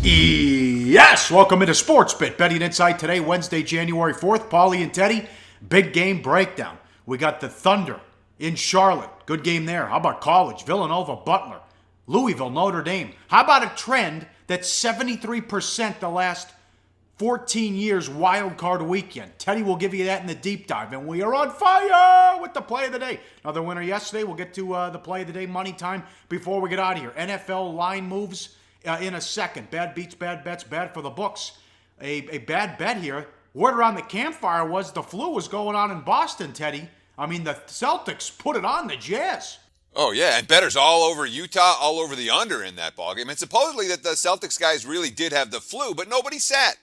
Yes, welcome into Sports Bit. Betting Insight today, Wednesday, January 4th. Pauly and Teddy, big game breakdown. We got the Thunder in Charlotte. Good game there. How about college? Villanova, Butler. Louisville, Notre Dame. How about a trend that's 73% the last 14 years wildcard weekend? Teddy will give you that in the deep dive. And we are on fire with the play of the day. Another winner yesterday. We'll get to the play of the day, money time, before we get out of here. NFL line moves in a second. Bad beats, bad bets, bad for the books. A bad bet here. Word around the campfire was the flu was going on in Boston, Teddy. I mean, the Celtics put it on the Jazz. Oh, yeah, and bettors all over Utah, all over the under in that ballgame. And supposedly that the Celtics guys really did have the flu, but nobody sat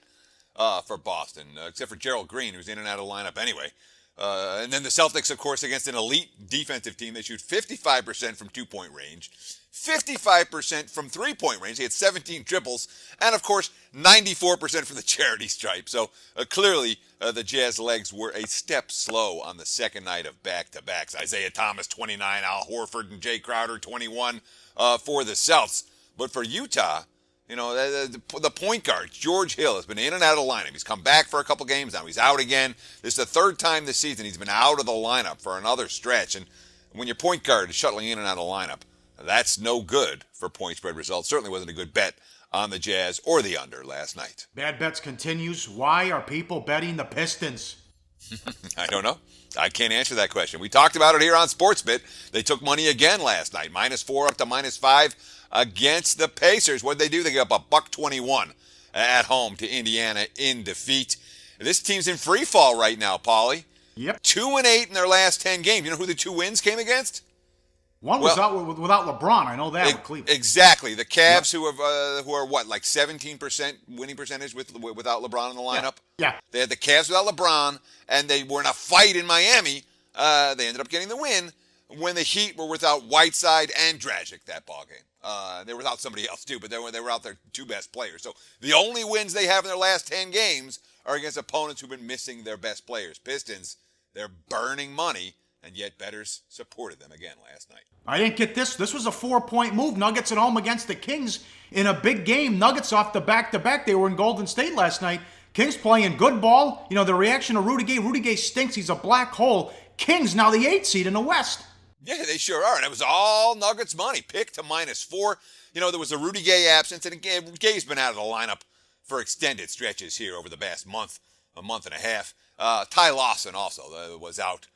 for Boston, except for Gerald Green, who's in and out of the lineup anyway. And then the Celtics, of course, against an elite defensive team, they shoot 55% from two-point range, 55% from three-point range. They had 17 triples, and, of course, 94% from the charity stripe. So, clearly, the Jazz legs were a step slow on the second night of back-to-backs. Isaiah Thomas, 29, Al Horford and Jay Crowder, 21 for the Celts. But for Utah, you know, the point guard, George Hill, has been in and out of the lineup. He's come back for a couple games now. He's out again. This is the third time this season he's been out of the lineup for another stretch. And when your point guard is shuttling in and out of the lineup, that's no good for point spread results. Certainly wasn't a good bet on the Jazz or the under last night. Bad bets continues. Why are people betting the Pistons? I don't know. I can't answer that question. We talked about it here on Sportsbit. They took money again last night, -4 up to -5 against the Pacers. What did they do? They got up $121 at home to Indiana in defeat. This team's in free fall right now, Pauly. Yep. 2-8 in their last 10 games. You know who the two wins came against? One was out without LeBron. I know that with Cleveland. Exactly. The Cavs, yep. who are what, like 17% winning percentage without LeBron in the lineup? Yeah. They had the Cavs without LeBron, and they were in a fight in Miami. They ended up getting the win when the Heat were without Whiteside and Dragic that ballgame. They were without somebody else too, but they were out their two best players. So the only wins they have in their last 10 games are against opponents who've been missing their best players. Pistons, they're burning money. And yet bettors supported them again last night. I didn't get this. This was a 4-point move. Nuggets at home against the Kings in a big game. Nuggets off the back-to-back. They were in Golden State last night. Kings playing good ball. You know, the reaction to Rudy Gay. Rudy Gay stinks. He's a black hole. Kings now the 8th seed in the West. Yeah, they sure are. And it was all Nuggets money. Pick to -4. You know, there was a Rudy Gay absence. And Gay's been out of the lineup for extended stretches here over the past month, a month and a half. Ty Lawson also was out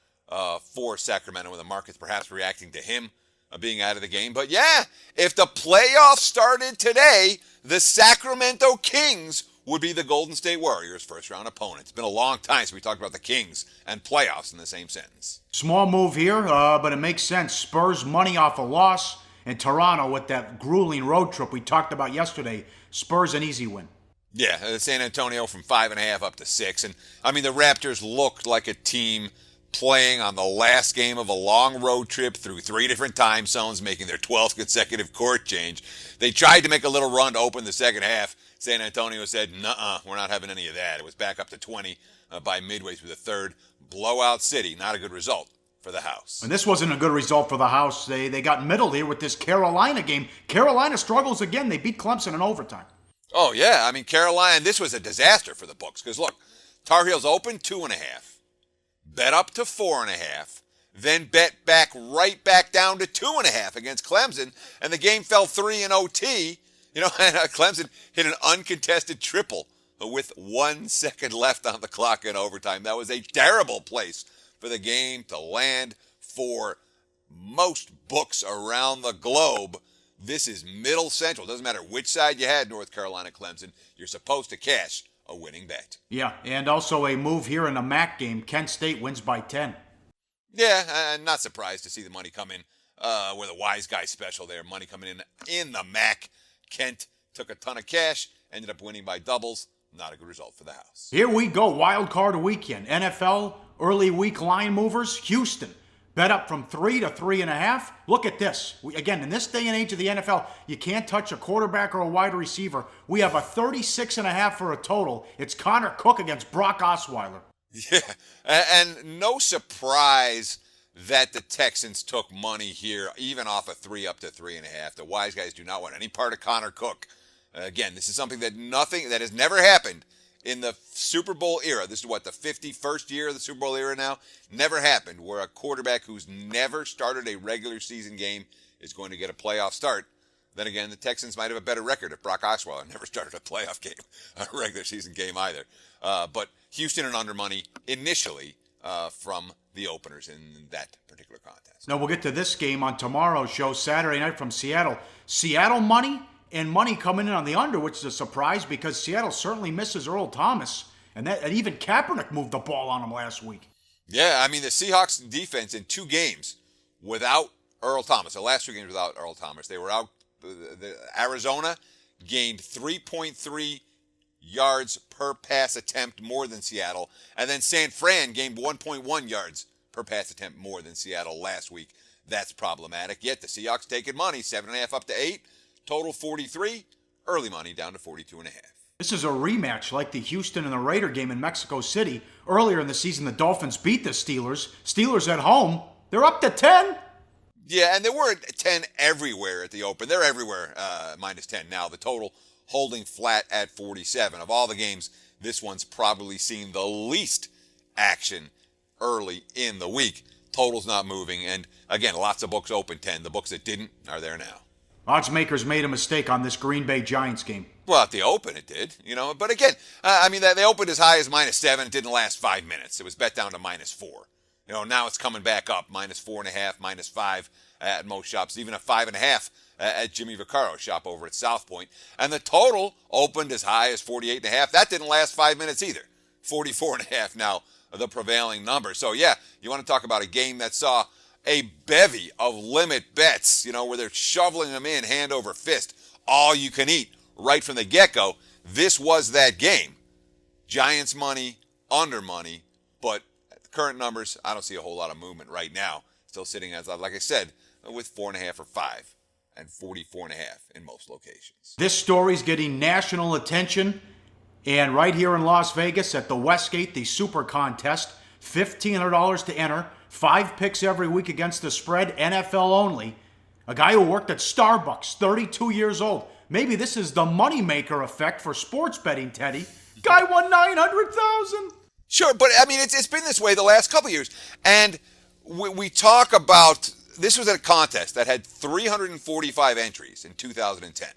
for Sacramento, with the market's perhaps reacting to him being out of the game. But yeah, if the playoffs started today, the Sacramento Kings would be the Golden State Warriors' first-round opponent. It's been a long time since we talked about the Kings and playoffs in the same sentence. Small move here, but it makes sense. Spurs money off a loss, and Toronto with that grueling road trip we talked about yesterday. Spurs an easy win. Yeah, San Antonio from 5.5 up to 6. And, I mean, the Raptors looked like a team playing on the last game of a long road trip through 3 different time zones, making their 12th consecutive court change. They tried to make a little run to open the second half. San Antonio said, nuh-uh, we're not having any of that. It was back up to 20 by midway through the third. Blowout city, not a good result for the house. And this wasn't a good result for the house. They got middled here with this Carolina game. Carolina struggles again. They beat Clemson in overtime. Oh, yeah. I mean, Carolina, this was a disaster for the books. Because, look, Tar Heels opened 2.5. Bet up to 4.5, then bet right back down to 2.5 against Clemson, and the game fell 3 in OT. You know, and Clemson hit an uncontested triple with 1 second left on the clock in overtime. That was a terrible place for the game to land for most books around the globe. This is Middle Central. Doesn't matter which side you had, North Carolina, Clemson. You're supposed to cash a winning bet. Yeah, and also a move here in the MAC game. Kent State wins by 10. Yeah, I'm not surprised to see the money come in with a wise guy special there. Money coming in the MAC. Kent took a ton of cash, ended up winning by doubles. Not a good result for the house. Here we go, wild card weekend. NFL early week line movers. Houston bet up from 3 to 3.5. Look at this. Again, in this day and age of the NFL, you can't touch a quarterback or a wide receiver. We have a 36.5 for a total. It's Connor Cook against Brock Osweiler. Yeah, and no surprise that the Texans took money here, even off a 3 up to 3.5. The wise guys do not want any part of Connor Cook Again, this is something that has never happened in the Super Bowl era. This is what, the 51st year of the Super Bowl era now? Never happened where a quarterback who's never started a regular season game is going to get a playoff start. Then again, the Texans might have a better record if Brock Osweiler never started a playoff game, a regular season game either. But Houston and under money initially from the openers in that particular contest. Now we'll get to this game on tomorrow's show, Saturday night from Seattle. Seattle money and money coming in on the under, which is a surprise because Seattle certainly misses Earl Thomas. And even Kaepernick moved the ball on him last week. Yeah, I mean, the Seahawks defense in 2 games without Earl Thomas, the last 2 games without Earl Thomas, they were out. Arizona gained 3.3 yards per pass attempt more than Seattle. And then San Fran gained 1.1 yards per pass attempt more than Seattle last week. That's problematic. Yet the Seahawks taking money, 7.5 up to 8. Total 43. Early money down to 42.5. This is a rematch like the Houston and the Raider game in Mexico City. Earlier in the season, the Dolphins beat the Steelers. Steelers at home, they're up to 10. Yeah, and they were at 10 everywhere at the open. They're everywhere minus 10 now. The total holding flat at 47. Of all the games, this one's probably seen the least action early in the week. Total's not moving. And again, lots of books open 10. The books that didn't are there now. Odds makers made a mistake on this Green Bay Giants game. Well, at the open it did, But again, they opened as high as minus 7. It didn't last 5 minutes. It was bet down to minus 4. Now it's coming back up, minus 4.5, minus 5 at most shops, even a 5.5 at Jimmy Vaccaro's shop over at South Point. And the total opened as high as 48.5. That didn't last 5 minutes either. 44.5 now, the prevailing number. So, yeah, you want to talk about a game that saw a bevy of limit bets, where they're shoveling them in hand over fist, all you can eat right from the get-go. This was that game. Giants money, under money, but current numbers, I don't see a whole lot of movement right now. Still sitting as, like I said, with 4.5 or 5 and 44.5 in most locations. This story's getting national attention. And right here in Las Vegas at the Westgate, the Super Contest, $1,500 to enter. 5 picks every week against the spread, NFL only. A guy who worked at Starbucks, 32 years old. Maybe this is the moneymaker effect for sports betting, Teddy. Guy won $900,000. Sure, but it's been this way the last couple of years. And we talk about, this was a contest that had 345 entries in 2010.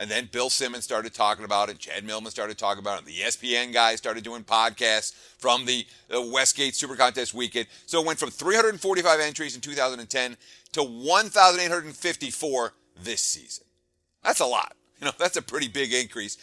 And then Bill Simmons started talking about it. Chad Millman started talking about it. The ESPN guys started doing podcasts from the Westgate Super Contest weekend. So it went from 345 entries in 2010 to 1,854 this season. That's a lot. That's a pretty big increase.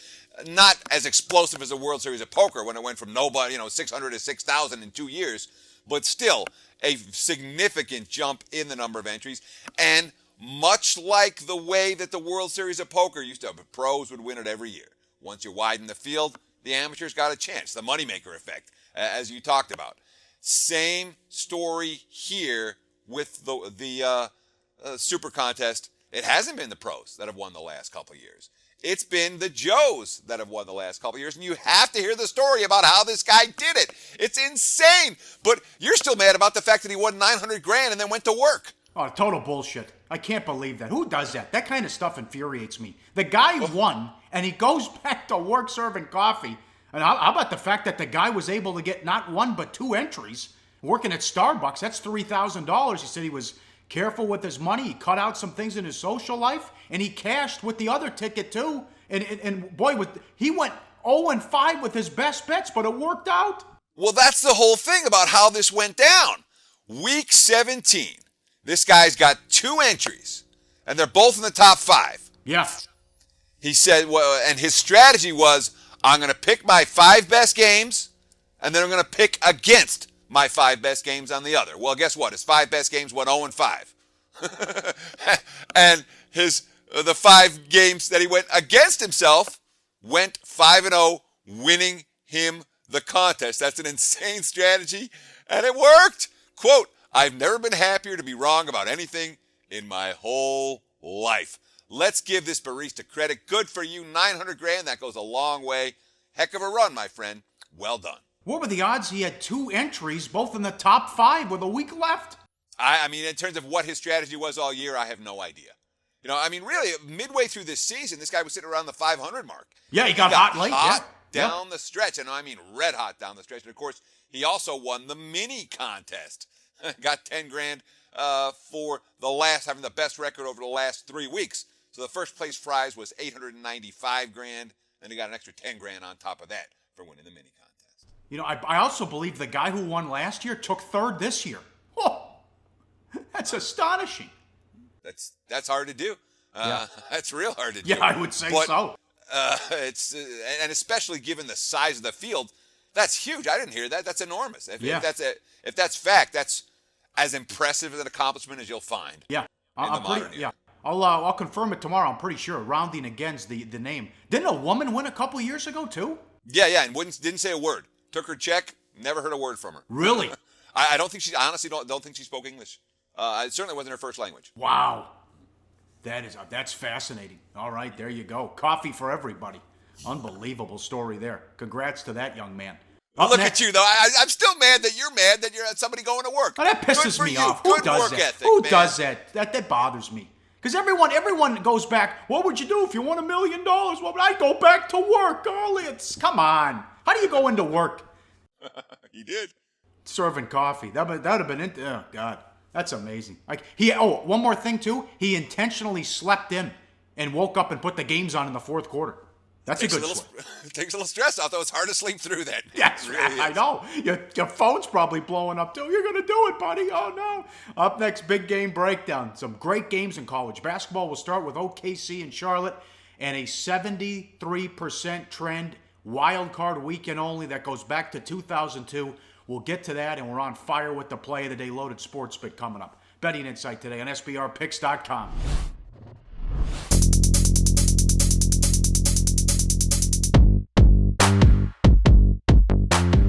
Not as explosive as the World Series of Poker when it went from nobody, 600 to 6,000 in 2 years, but still a significant jump in the number of entries. And much like the way that the World Series of Poker used to have, pros would win it every year. Once you widen the field, the amateurs got a chance. The moneymaker effect, as you talked about. Same story here with the Super Contest. It hasn't been the pros that have won the last couple of years. It's been the Joes that have won the last couple of years, and you have to hear the story about how this guy did it. It's insane, but you're still mad about the fact that he won $900,000 and then went to work. Oh, total bullshit. I can't believe that. Who does that? That kind of stuff infuriates me. The guy won, and he goes back to work serving coffee. And how about the fact that the guy was able to get not 1 but 2 entries working at Starbucks? That's $3,000. He said he was careful with his money. He cut out some things in his social life, and he cashed with the other ticket too. And boy, he went 0-5 with his best bets, but it worked out. Well, that's the whole thing about how this went down. Week 17, this guy's got 2 entries, and they're both in the top 5. Yeah. He said, and his strategy was, I'm going to pick my 5 best games, and then I'm going to pick against my 5 best games on the other. Well, guess what? His 5 best games went 0-5. And the 5 games that he went against himself went 5-0, winning him the contest. That's an insane strategy, and it worked. Quote, I've never been happier to be wrong about anything in my whole life. Let's give this barista credit. Good for you, $900,000. That goes a long way. Heck of a run, my friend. Well done. What were the odds he had 2 entries, both in the top 5 with a week left? I mean, in terms of what his strategy was all year, I have no idea. Really, midway through this season, this guy was sitting around the 500 mark. Yeah, he got hot late. Down the stretch, and red hot down the stretch. And of course, he also won the mini contest. Got 10 grand for having the best record over the last 3 weeks. So the first place prize was 895 grand, and he got an extra 10 grand on top of that for winning the mini contest. I also believe the guy who won last year took third this year. Oh, that's astonishing. That's hard to do. That's real hard to do. Yeah, I would say so. It's and especially given the size of the field, that's huge. I didn't hear that. That's enormous. If that's fact, that's as impressive an accomplishment as you'll find. Yeah, I'll confirm it tomorrow. I'm pretty sure. Rounding again's the name. Didn't a woman win a couple years ago too? Yeah, and didn't say a word. Took her check. Never heard a word from her. Really? I don't think she honestly don't think she spoke English. It certainly wasn't her first language. Wow. That's fascinating. All right, there you go. Coffee for everybody. Unbelievable story there. Congrats to that young man. Look at you, though. I'm still mad that you're mad that you're somebody going to work. Oh, that pisses me off. Who does that? Who does that? That bothers me. Because everyone goes back, what would you do if you won $1 million? What would I go back to work? Come on. How do you go into work? He did. Serving coffee. That would have been, oh, God. That's amazing. One more thing, too. He intentionally slept in and woke up and put the games on in the fourth quarter. That's a good sleep. It takes a little stress off, though. It's hard to sleep through that. Yes, really I know. Your phone's probably blowing up, too. You're going to do it, buddy. Oh, no. Up next, big game breakdown. Some great games in college basketball. We'll start with OKC and Charlotte and a 73% trend, wild card weekend only that goes back to 2002. We'll get to that, and we're on fire with the play of the day. Loaded Sports Bit coming up. Betting Insight today on SBRpicks.com.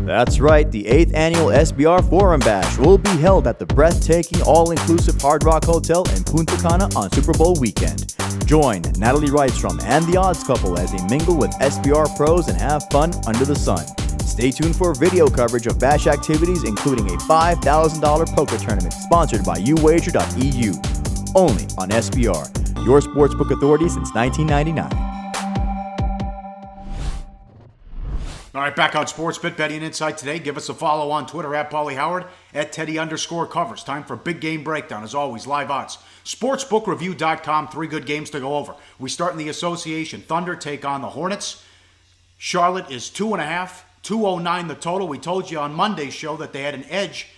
That's right, the 8th annual SBR Forum Bash will be held at the breathtaking all-inclusive Hard Rock Hotel in Punta Cana on Super Bowl weekend. Join Natalie Rydstrom and the Odds Couple as they mingle with SBR pros and have fun under the sun. Stay tuned for video coverage of Bash activities, including a $5,000 poker tournament sponsored by uwager.eu. Only on SBR, your sportsbook authority since 1999. All right, back on Sportsbit, Betting Insight today. Give us a follow on Twitter at Pauly Howard, at Teddy_covers. Time for big game breakdown. As always, live odds. Sportsbookreview.com, 3 good games to go over. We start in the association. Thunder take on the Hornets. Charlotte is 2.5, 209 the total. We told you on Monday's show that they had an edge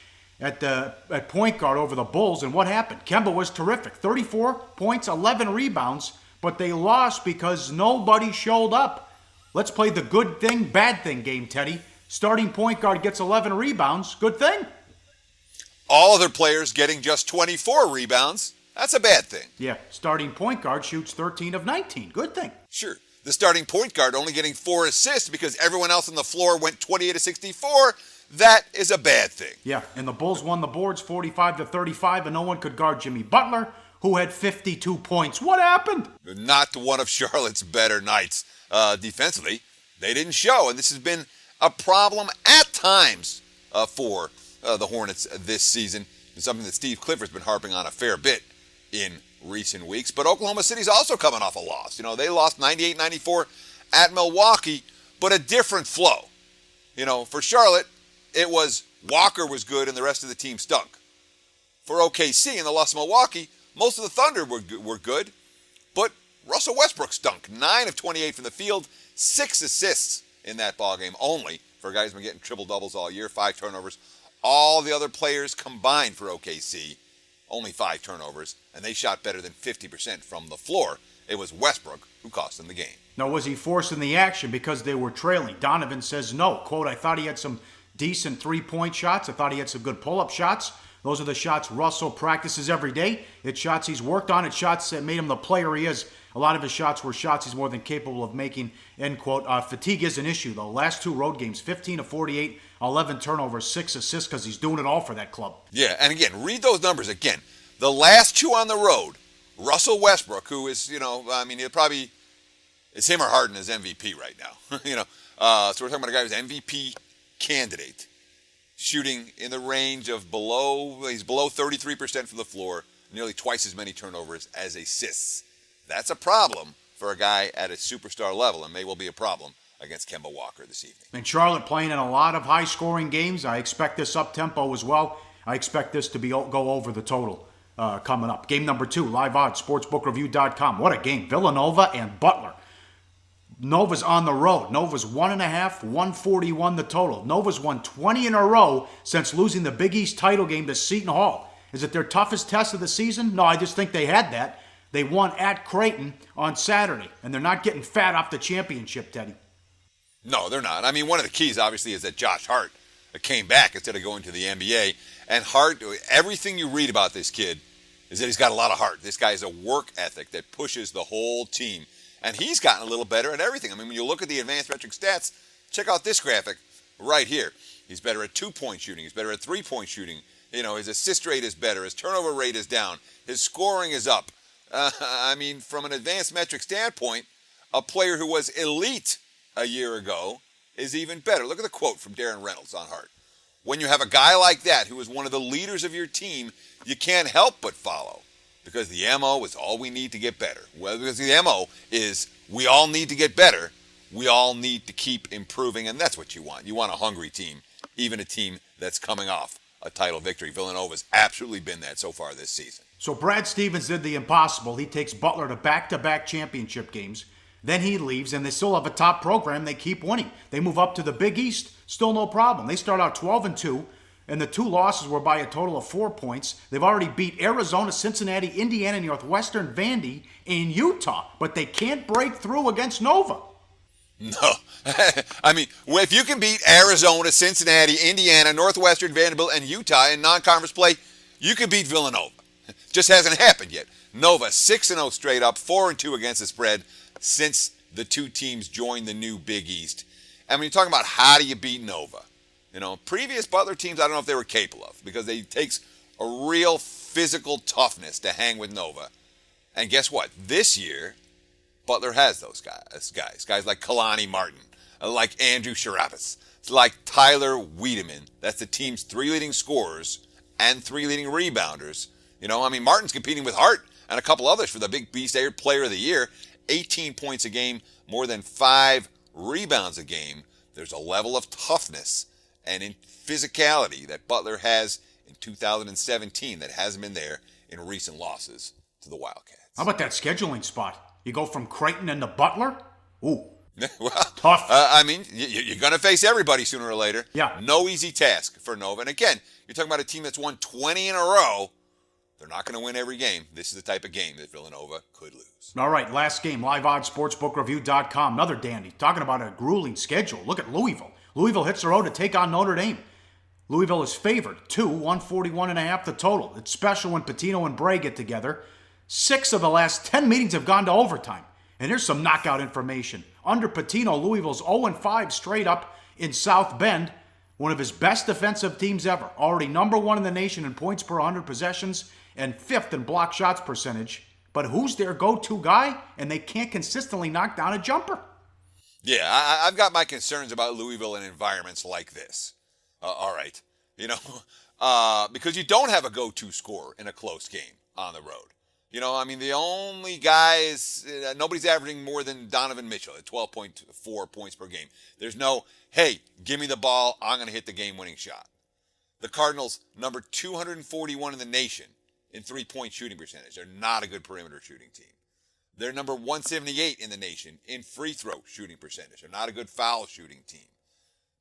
at point guard over the Bulls, and what happened? Kemba was terrific. 34 points, 11 rebounds, but they lost because nobody showed up. Let's play the good thing, bad thing game, Teddy. Starting point guard gets 11 rebounds. Good thing. All other players getting just 24 rebounds. That's a bad thing. Yeah, starting point guard shoots 13 of 19. Good thing. Sure. The starting point guard only getting 4 assists because everyone else on the floor went 28 to 64. That is a bad thing. Yeah, and the Bulls won the boards 45 to 35, and no one could guard Jimmy Butler, who had 52 points. What happened? Not one of Charlotte's better nights. Defensively, they didn't show, and this has been a problem at times for the Hornets this season. It's something that Steve Clifford's been harping on a fair bit in recent weeks. But Oklahoma City's also coming off a loss. They lost 98-94 at Milwaukee, but a different flow. For Charlotte, it was Walker was good and the rest of the team stunk. For OKC and the loss of Milwaukee, most of the Thunder were good, but Russell Westbrook stunk. 9 of 28 from the field, 6 assists in that ballgame only for a guy who's been getting triple-doubles all year, 5 turnovers. All the other players combined for OKC, only 5 turnovers, and they shot better than 50% from the floor. It was Westbrook who cost them the game. Now, was he forcing the action because they were trailing? Donovan says no. Quote, I thought he had some decent three-point shots. I thought he had some good pull-up shots. Those are the shots Russell practices every day. It's shots he's worked on. It's shots that made him the player he is. A lot of his shots were shots he's more than capable of making, end quote. Fatigue is an issue, though. Last 2 road games, 15 of 48, 11 turnovers, 6 assists, because he's doing it all for that club. Yeah, and again, read those numbers again. The last 2 on the road, Russell Westbrook, who is, he'll probably, it's him or Harden as MVP right now. So we're talking about a guy who's MVP candidate, shooting in the range of he's below 33% from the floor, nearly twice as many turnovers as assists. That's a problem for a guy at a superstar level, and may well be a problem against Kemba Walker this evening. And Charlotte playing in a lot of high-scoring games. I expect this up-tempo as well. I expect this to go over the total coming up. Game number 2, live odds, sportsbookreview.com. What a game. Villanova and Butler. Nova's on the road. Nova's 1.5, 141 the total. Nova's won 20 in a row since losing the Big East title game to Seton Hall. Is it their toughest test of the season? No, I just think they had that. They won at Creighton on Saturday, and they're not getting fat off the championship, Teddy. No, they're not. I mean, one of the keys, obviously, is that Josh Hart came back instead of going to the NBA. And Hart, everything you read about this kid is that he's got a lot of heart. This guy has a work ethic that pushes the whole team. And he's gotten a little better at everything. I mean, when you look at the advanced metric stats, check out this graphic right here. He's better at 2-point shooting. He's better at 3-point shooting. You know, his assist rate is better. His turnover rate is down. His scoring is up. I mean, from an advanced metric standpoint, a player who was elite a year ago is even better. Look at the quote from Darren Reynolds on Hart. When you have a guy like that who is one of the leaders of your team, you can't help but follow. Because the MO is all we need to get better. Well, because the MO is we all need to get better. We all need to keep improving, and that's what you want. You want a hungry team, even a team that's coming off a title victory. Villanova's absolutely been that so far this season. So Brad Stevens did the impossible. He takes Butler to back-to-back championship games. Then he leaves, and they still have a top program. They keep winning. They move up to the Big East. Still no problem. They start out 12-2. And the 2 losses were by a total of 4 points. They've already beat Arizona, Cincinnati, Indiana, Northwestern, Vandy, and Utah. But they can't break through against Nova. No. I mean, if you can beat Arizona, Cincinnati, Indiana, Northwestern, Vanderbilt, and Utah in non-conference play, you can beat Villanova. Just hasn't happened yet. Nova 6-0 straight up, 4-2 against the spread since the 2 teams joined the new Big East. And when you're talking about how do you beat Nova, you know, previous Butler teams, I don't know if they were capable of, because it takes a real physical toughness to hang with Nova. And guess what? This year, Butler has those guys like Kalani Martin, like Andrew Sharapis, like Tyler Wiedemann. That's the team's 3 leading scorers and 3 leading rebounders. You know, I mean, Martin's competing with Hart and a couple others for the Big Beast Player of the Year. 18 points a game, more than 5 rebounds a game. There's a level of toughness and in physicality that Butler has in 2017 that hasn't been there in recent losses to the Wildcats. How about that scheduling spot? You go from Creighton into Butler? Ooh. Well, tough. I mean, you're going to face everybody sooner or later. Yeah. No easy task for Nova. And again, you're talking about a team that's won 20 in a row. They're not going to win every game. This is the type of game that Villanova could lose. All right, last game, live odds, sportsbookreview.com. Another dandy. Talking about a grueling schedule. Look at Louisville. Louisville hits the road to take on Notre Dame. Louisville is favored, 141.5 the total. It's special when Pitino and Bray get together. 6 of the last 10 meetings have gone to overtime. And here's some knockout information. Under Pitino, Louisville's 0-5 straight up in South Bend. One of his best defensive teams ever. Already number 1 in the nation in points per 100 possessions and 5th in block shots percentage. But who's their go-to guy? And they can't consistently knock down a jumper. Yeah, I've got my concerns about Louisville in environments like this. All right. You know, because you don't have a go-to scorer in a close game on the road. You know, I mean, the only guys, nobody's averaging more than Donovan Mitchell at 12.4 points per game. There's no, hey, give me the ball, I'm going to hit the game-winning shot. The Cardinals, number 241 in the nation in 3-point shooting percentage. They're not a good perimeter shooting team. They're number 178 in the nation in free throw shooting percentage. They're not a good foul shooting team.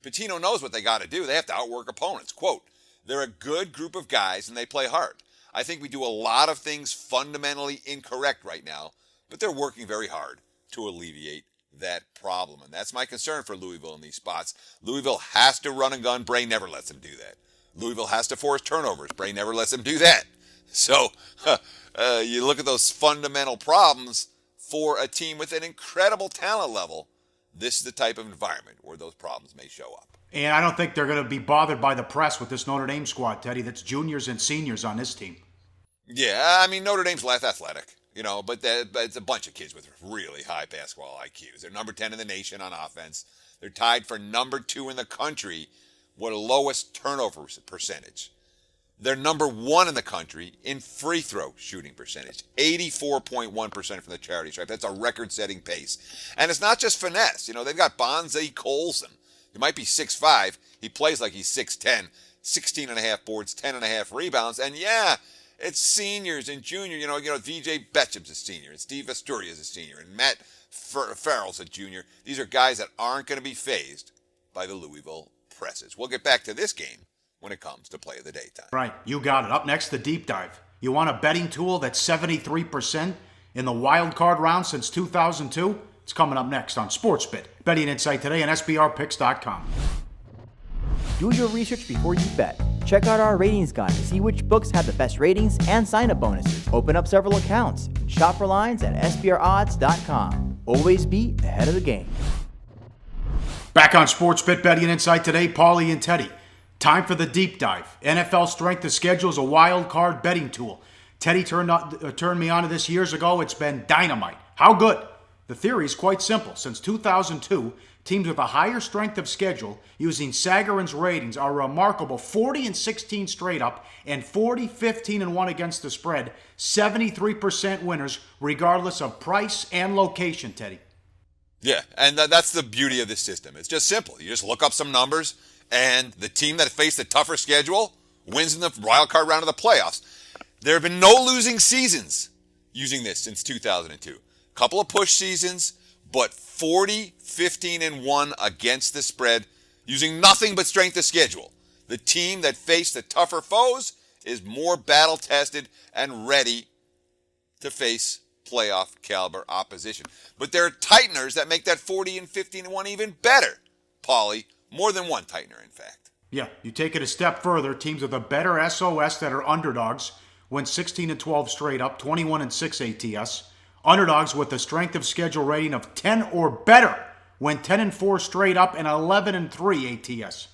Pitino knows what they got to do. They have to outwork opponents. Quote, they're a good group of guys and they play hard. I think we do a lot of things fundamentally incorrect right now, but they're working very hard to alleviate that problem. And that's my concern for Louisville in these spots. Louisville has to run and gun. Bray never lets them do that. Louisville has to force turnovers. Bray never lets them do that. So you look at those fundamental problems for a team with an incredible talent level. This is the type of environment where those problems may show up. And I don't think they're going to be bothered by the press with this Notre Dame squad, Teddy. That's juniors and seniors on this team. Yeah, I mean, Notre Dame's less athletic, you know, but it's a bunch of kids with really high basketball IQs. They're number 10 in the nation on offense. They're tied for number 2 in the country with the lowest turnover percentage. They're number 1 in the country in free throw shooting percentage. 84.1% from the charity stripe. That's a record-setting pace. And it's not just finesse. You know, they've got Bonzie Colson. He might be 6'5". He plays like he's 6'10". 16.5 boards, 10.5 rebounds. And yeah, it's seniors and juniors. You know, VJ Betcham's a senior, and Steve Asturia's a senior, and Matt Farrell's a junior. These are guys that aren't going to be fazed by the Louisville presses. We'll get back to this game when it comes to play of the day time. Right, you got it. Up next, the deep dive. You want a betting tool that's 73% in the wild card round since 2002? It's coming up next on SportsBit. Betting Insight today on SBRpicks.com. Do your research before you bet. Check out our ratings guide to see which books have the best ratings and sign-up bonuses. Open up several accounts and shop for lines at SBRodds.com. Always be ahead of the game. Back on SportsBit Betting Insight today, Pauly and Teddy. Time for the deep dive. NFL Strength of Schedule is a wild card betting tool. Teddy turned me on to this years ago. It's been dynamite. How good? The theory is quite simple. Since 2002, teams with a higher strength of schedule using Sagarin's ratings are a remarkable 40-16 straight up and 40-15-1 against the spread. 73% winners regardless of price and location, Teddy. Yeah, and that's the beauty of this system. It's just simple. You just look up some numbers, and the team that faced a tougher schedule wins in the wild card round of the playoffs. There have been no losing seasons using this since 2002. A couple of push seasons, but 40-15-1 against the spread using nothing but strength of schedule. The team that faced the tougher foes is more battle-tested and ready to face playoff caliber opposition. But there are tighteners that make that 40-15-1 even better, Pauly. More than one tightener, in fact. Yeah, you take it a step further. Teams with a better SOS that are underdogs win 16-12 straight up, 21-6 ATS. Underdogs with a strength of schedule rating of 10 or better win 10-4 straight up and 11-3 ATS.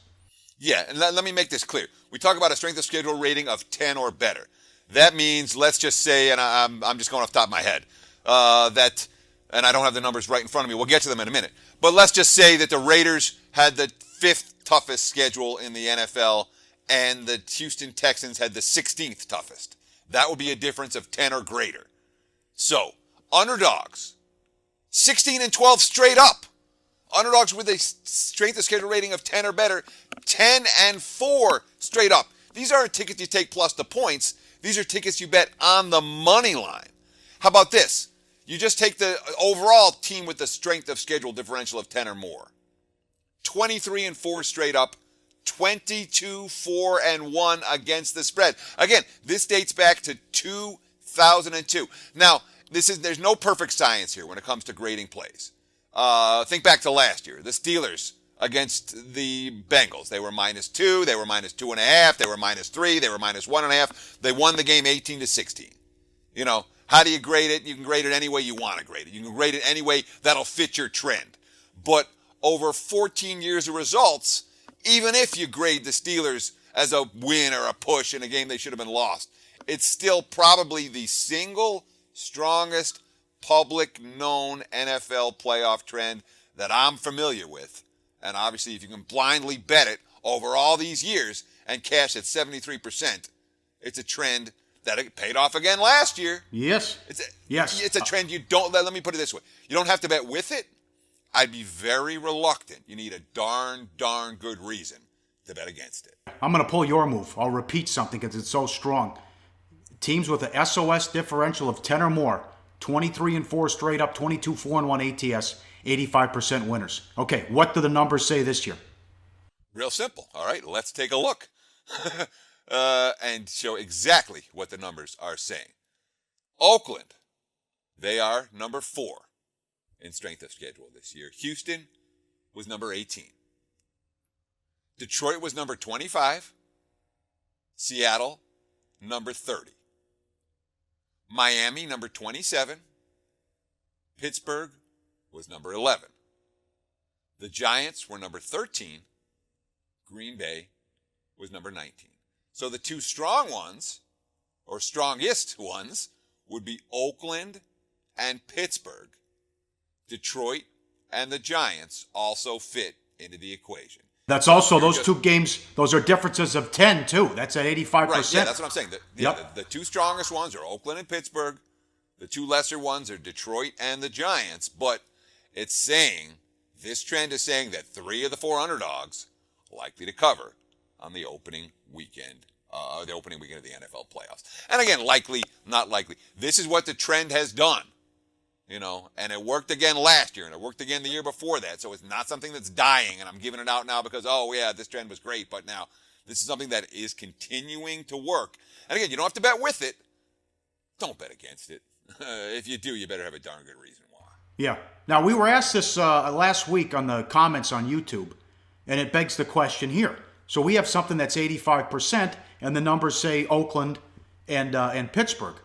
Yeah, and let me make this clear. We talk about a strength of schedule rating of 10 or better. That means, let's just say, and I'm just going off the top of my head, that, and I don't have the numbers right in front of me. We'll get to them in a minute. But let's just say that the Raiders had the 5th toughest schedule in the NFL and the Houston Texans had the 16th toughest. That would be a difference of 10 or greater. So, underdogs, 16-12 straight up. Underdogs with a strength of schedule rating of 10 or better, 10-4 straight up. These aren't tickets you take plus the points. These are tickets you bet on the money line. How about this? You just take the overall team with the strength of schedule differential of 10 or more. 23-4 straight up, 22-4-1 against the spread. Again, this dates back to 2002. Now, there's no perfect science here when it comes to grading plays. Think back to last year. The Steelers against the Bengals. They were -2, they were -2.5, they were -3, they were -1.5. They won the game 18-16. You know, how do you grade it? You can grade it any way you want to grade it. You can grade it any way that'll fit your trend. But over 14 years of results, even if you grade the Steelers as a win or a push in a game they should have been lost, it's still probably the single strongest public known NFL playoff trend that I'm familiar with. And obviously, if you can blindly bet it over all these years and cash at 73%, it's a trend that it paid off again last year. Yes. Yes. It's a trend you don't, let me put it this way. You don't have to bet with it. I'd be very reluctant. You need a darn good reason to bet against it. I'm going to pull your move. I'll repeat something because it's so strong. Teams with a SOS differential of 10 or more, 23-4 straight up, 22-4-1 ATS, 85% winners. Okay, what do the numbers say this year? Real simple. All right, let's take a look and show exactly what the numbers are saying. Oakland, they are number 4 in strength of schedule this year. Houston was number 18. Detroit was number 25. Seattle, number 30. Miami, number 27. Pittsburgh was number 11. The Giants were number 13. Green Bay was number 19. So the two strong ones, or strongest ones, would be Oakland and Pittsburgh. Detroit and the Giants also fit into the equation. That's also those two games. Those are differences of 10 too. That's at 85%. Right, yeah, that's what I'm saying. Yep. The two strongest ones are Oakland and Pittsburgh. The two lesser ones are Detroit and the Giants. But it's saying, this trend is saying that 3 of the 4 underdogs are likely to cover on the opening weekend of the NFL playoffs. And again, likely, not likely. This is what the trend has done. And it worked again last year, and it worked again the year before that. So it's not something that's dying, and I'm giving it out now because, this trend was great, but now this is something that is continuing to work. And again, you don't have to bet with it. Don't bet against it. If you do, you better have a darn good reason why. Yeah. Now, we were asked this last week on the comments on YouTube, and it begs the question here. So we have something that's 85%, and the numbers say Oakland and Pittsburgh.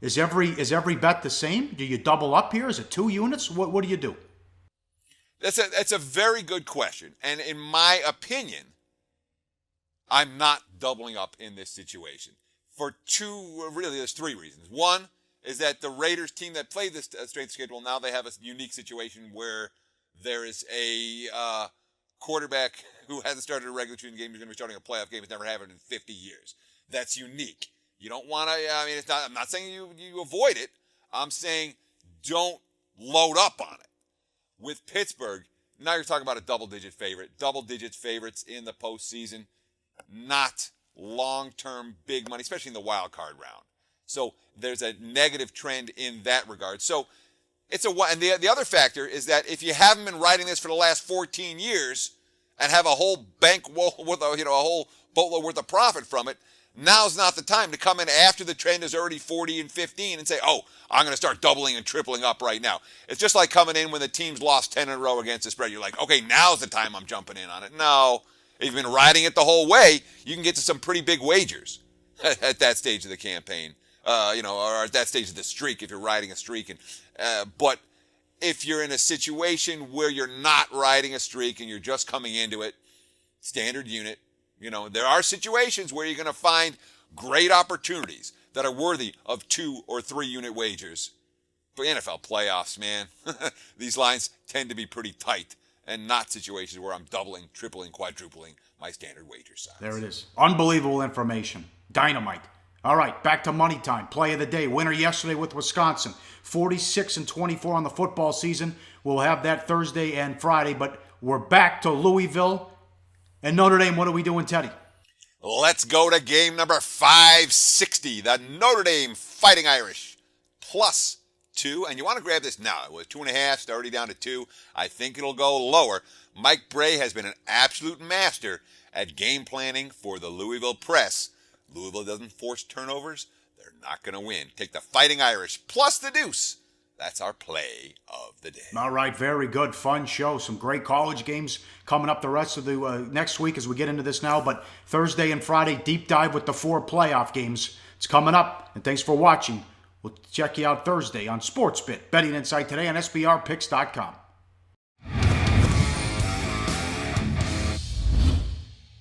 Is every bet the same? Do you double up here? Is it 2 units? What do you do? That's a very good question. And in my opinion, I'm not doubling up in this situation. There's 3 reasons. One is that the Raiders team that played this strength schedule, now they have a unique situation where there is a quarterback who hasn't started a regular season game, who's going to be starting a playoff game, has never had it in 50 years. That's unique. You don't want to, I'm not saying you avoid it. I'm saying don't load up on it. With Pittsburgh, now you're talking about a double-digit favorite. Double-digit favorites in the postseason, not long-term big money, especially in the wild card round. So there's a negative trend in that regard. So and the other factor is that if you haven't been riding this for the last 14 years and have a whole bankroll with a whole boatload worth of profit from it, now's not the time to come in after the trend is already 40 and 15 and say, I'm going to start doubling and tripling up right now. It's just like coming in when the team's lost 10 in a row against the spread. You're like, okay, now's the time I'm jumping in on it. No, if you've been riding it the whole way, you can get to some pretty big wagers at that stage of the campaign, or at that stage of the streak if you're riding a streak. But if you're in a situation where you're not riding a streak and you're just coming into it, standard unit, there are situations where you're going to find great opportunities that are worthy of 2 or 3 unit wagers. But NFL playoffs, man, these lines tend to be pretty tight and not situations where I'm doubling, tripling, quadrupling my standard wager size. There it is. Unbelievable information. Dynamite. All right, back to money time. Play of the day. Winner yesterday with Wisconsin. 46-24 on the football season. We'll have that Thursday and Friday, but we're back to Louisville. And Notre Dame, what are we doing, Teddy? Let's go to game number 560. The Notre Dame Fighting Irish +2. And you want to grab this now. It was 2.5. It's already down to 2. I think it'll go lower. Mike Bray has been an absolute master at game planning for the Louisville Press. Louisville doesn't force turnovers. They're not going to win. Take the Fighting Irish plus the deuce. That's our play of the day. All right, very good, fun show. Some great college games coming up the rest of the next week as we get into this now. But Thursday and Friday, deep dive with the 4 playoff games. It's coming up, and thanks for watching. We'll check you out Thursday on SportsBit, betting insight today on SBRpicks.com.